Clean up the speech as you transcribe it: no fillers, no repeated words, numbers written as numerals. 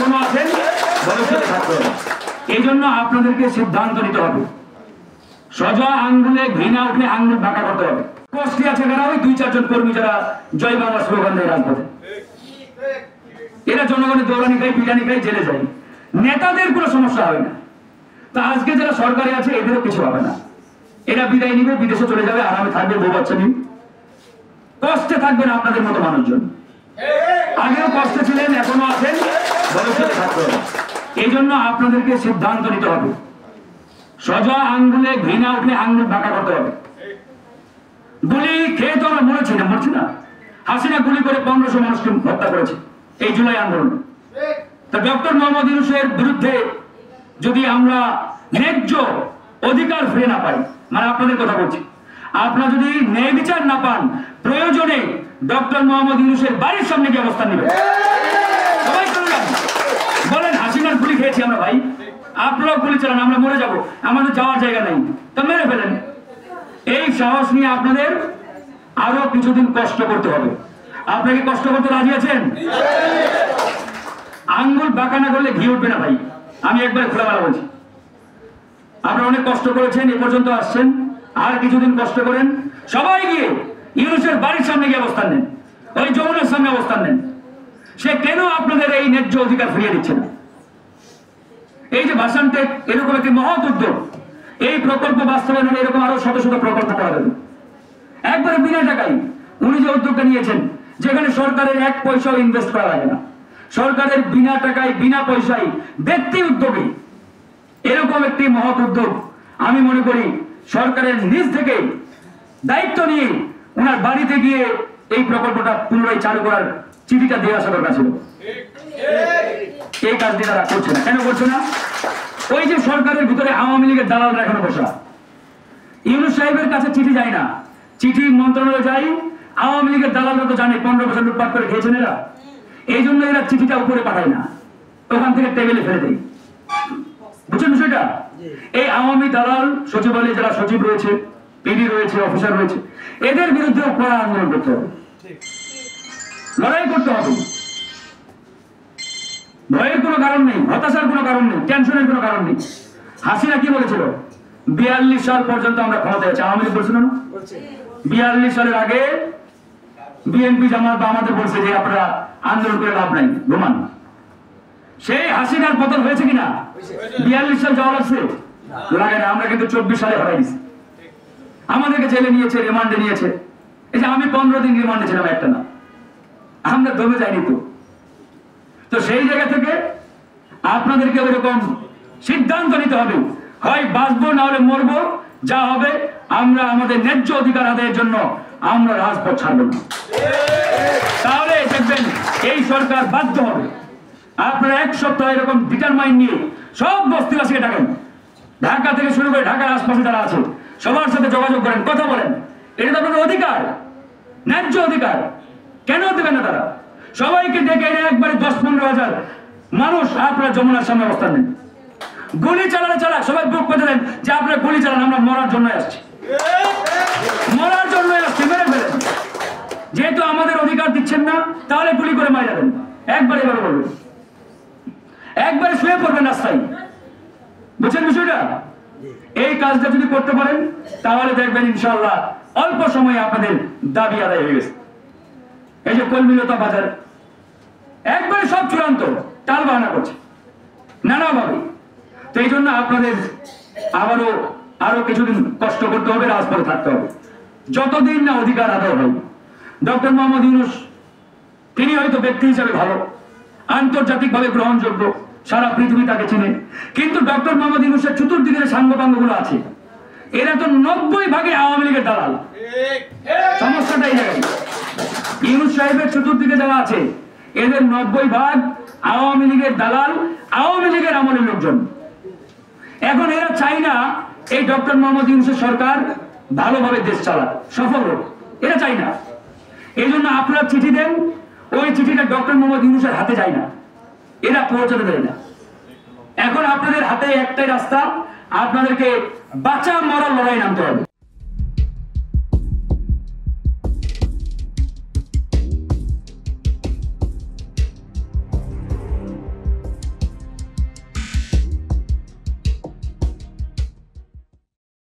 এখনো আছেন, ভবিষ্যতে থাকতে হবে। এই জন্য আপনাদেরকে সিদ্ধান্ত নিতে হবে। সোজা আঙ্গুলে ঘৃণা উঠলে আঙ্গুল বাঁকা করতে হবে। কষ্টে আছে যারা ওই 2-4 জন কর্মী যারা জয় বাংলা স্লোগান দেয় রাজপথে, এরা জনগণের দৌড়ানি খায়, পিটানি খায়, জেলে যায়। নেতাদের কোনো সমস্যা হবে না। তা আজকে যারা সরকারে আছে এদেরও কিছু হবে না। এরা বিদায় নিবে, বিদেশে চলে যাবে, আরামে থাকবে, বউ বাচ্চা নিয়ে কষ্টে থাকবে না। আপনাদের মতো মানুষজন আগেও কষ্টে ছিলেন, এখনো আছেন, ভবিষ্যতে থাকতে হবে। এই জন্য আপনাদেরকে সিদ্ধান্ত নিতে হবে। সোজা আঙ্গুলে ঘৃণা উঠলে আঙ্গুল বাঁকা করতে হবে। গুলি খেয়ে তো আমরা মরছি না। হাসিনা গুলি করে 1500 মানুষকে হত্যা করেছে এই জুলাই আন্দোলনে। তা ডক্টর মোহাম্মদ ইউনূসের বিরুদ্ধে যদি আমরা ন্যায্য অধিকার ফিরে না পাই, মানে আপনাদের কথা বলছি, আপনারা যদি ন্যায় বিচার না পান, প্রয়োজনে ডক্টর মোহাম্মদ ইউনূসের বাড়ির সামনে গিয়ে অবস্থান নেবেন। সবাই চললাম বলেন হাসিনার গুলি খেয়েছি আমরা ভাই, আপনারাও গুলি চালান, আমরা মরে যাব, আমাদের যাওয়ার জায়গা নেই, তা মেরে ফেলেন। এই সাহস নিয়ে আপনাদের আরো কিছুদিন কষ্ট করতে হবে। আপনাকে কষ্ট করতে রাজি আছেন? আঙ্গুল বাঁকা না করলে ঘি উঠবে না ভাই, আমি একবার খোলামেলা বলছি। আপনারা অনেক কষ্ট করেছেন, এ পর্যন্ত আসছেন, আর কিছুদিন কষ্ট করেন। সবাই গিয়ে ইউনূসের বাড়ির সামনে গিয়ে অবস্থান নেন, ওই যমুনার সামনে অবস্থান নেন। সে কেন আপনাদের এই ন্যায্য অধিকার ফিরিয়ে দিচ্ছে না? এই যে ভাষণ টেক, এরকম একটি মহৎ উদ্যোগ, এই প্রকল্প বাস্তবায়নে এরকম আরো শত শত প্রকল্প করা যাবে একবারে বিনা টাকায়। উনি যে উদ্যোগটা নিয়েছেন, যেখানে সরকারের 1 পয়সাও ইনভেস্ট করা লাগে না, সরকারের বিনা টাকায় বিনা পয়সায় ব্যক্তি উদ্যোগে এরকম একটি মহৎ উদ্যোগ, আমি মনে করি সরকারের নিজ থেকে দায়িত্ব নিয়ে ওনার বাড়িতে গিয়ে এই প্রকল্পটা পুনরায় চালু করার চিঠিটা দিয়ে আসা দরকার ছিল। এই কাজটি তারা করছে না। কেন করছে না? ওই যে সরকারের ভিতরে আওয়ামী লীগের দালালরা এখনো বসা। ইউনূস সাহেবের কাছে চিঠি যায় না, চিঠি মন্ত্রণালয়ে যায়। আওয়ামী লীগের দালালরা তো জানে 15 বছর লুটপাট করে খেয়েছেন এরা, এই জন্য এরা চিঠিটা উপরে পাঠায় না, ওখান থেকে টেবিলে ফেলে দেয়। বুঝছেন বিষয়টা? এই আওয়ামী দালাল সচিবালয়ে যারা সচিব রয়েছে, পিডি রয়েছে, অফিসার রয়েছে, এদের বিরুদ্ধে কড়া আন্দোলন করতে হবে, লড়াই করতে হবে। ভয়ের কোনো কারণ নেই, হতাশার কোনো কারণ নেই, টেনশনের কোনো কারণ নেই। হাসিনা কি বলেছিল? 42 সাল পর্যন্ত আমরা ক্ষমতায় আছি। আওয়ামী লীগ বলছিল না 42 সালের আগে বিএনপি জামাত বা আমাদের বলছে যে আপনারা আন্দোলন করে লাভ নাই, ঘুমান। সেই হাসিনার পতন হয়েছে কিনা? 42 সাল যাওয়া লাগছে? লাগে না। আমরা কিন্তু 24 সালে হারাই দিছি। আমাদেরকে জেলে নিয়েছে, রিমান্ডে নিয়েছে। এই যে আমি 15 দিন রিমান্ডে ছিলাম, একটা না, আমরা দমে যাইনি তো। তো সেই জায়গা থেকে আপনাদেরকে ওইরকম সিদ্ধান্ত নিতে হবে, হয় বাঁচবো না হলে মরবো, যা হবে। আমরা আমাদের ন্যায্য অধিকার আদায়ের জন্য আমরা রাজপথ ছাড়বো না। তাহলে দেখবেন এই সরকার বাধ্য হবে। আপনারা 1 সপ্তাহ এরকম ডিটারমাইন নিয়ে সব বস্তিবাসীকে ডাকেন, ঢাকা থেকে শুরু করে ঢাকার আশপাশে যারা আছে সবার সাথে যোগাযোগ করেন, কথা বলেন। এটা তো আপনাদের অধিকার, ন্যায্য অধিকার। কেন দেবেন না তারা? সবাইকে ডেকে এনে একবারে 10-15 হাজার মানুষ আপনারা যমুনার সামনে অবস্থান নেন। গুলি চালানো চালাক, সবাই বুক পেতে দেন যে আপনারা গুলি চালান, আমরা মরার জন্য আসছি, মরার জন্য আসছি, মেরে ফেলেন। যেহেতু আমাদের অধিকার দিচ্ছেন না, তাহলে গুলি করে মারা যাবেন। একবারে এভাবে বলবেন, একবারে শুয়ে পড়বেন রাস্তায়। বুঝছেন বিষয়টা? এই কাজটা যদি করতে পারেন তাহলে দেখবেন ইনশাআল্লাহ অল্প সময়ে আপনাদের দাবি আদায় হয়ে গেছে। এই যে কলমিলতা বাজার একবারে সব চূড়ান্ত, টাল বাহানা করছে নানাভাবে। তো এই জন্য আপনাদের আরো কিছুদিন কষ্ট করতে হবে, রাজপথে থাকতে হবে, যতদিন না অধিকার আদায় হয়। ডক্টর মোহাম্মদ ইউনূস তিনি হয়তো ব্যক্তি হিসাবে ভালো, আন্তর্জাতিকভাবে গ্রহণযোগ্য, সারা পৃথিবী তাকে চিনে, কিন্তু ডক্টর মোহাম্মদ ইউনূসের চতুর্দিকে সাঙ্গপাঙ্গগুলো আছে, এরা তো 90 ভাগে আওয়ামী লীগের দালাল। সমস্যাটা এই জায়গায়, ইউনূস সাহেবের চতুর্দিকে যারা আছে এদের 90 ভাগ আওয়ামী লীগের দালাল, আওয়ামী লীগের আমলের লোকজন। এখন এরা চাই না এই ডক্টর মোহাম্মদ ইউনূসের সরকার ভালোভাবে দেশ চালাক, সফল হোক, এরা চাই না। এই জন্য আপনারা চিঠি দেন, ওই চিঠিটা ডক্টর মোহাম্মদ ইউনূসের হাতে যায় না, এরা পৌঁছাতে দেয় না। এখন আপনাদের হাতে একটাই রাস্তা, আপনাদেরকে বাঁচা মরার লড়াই নামতে হবে।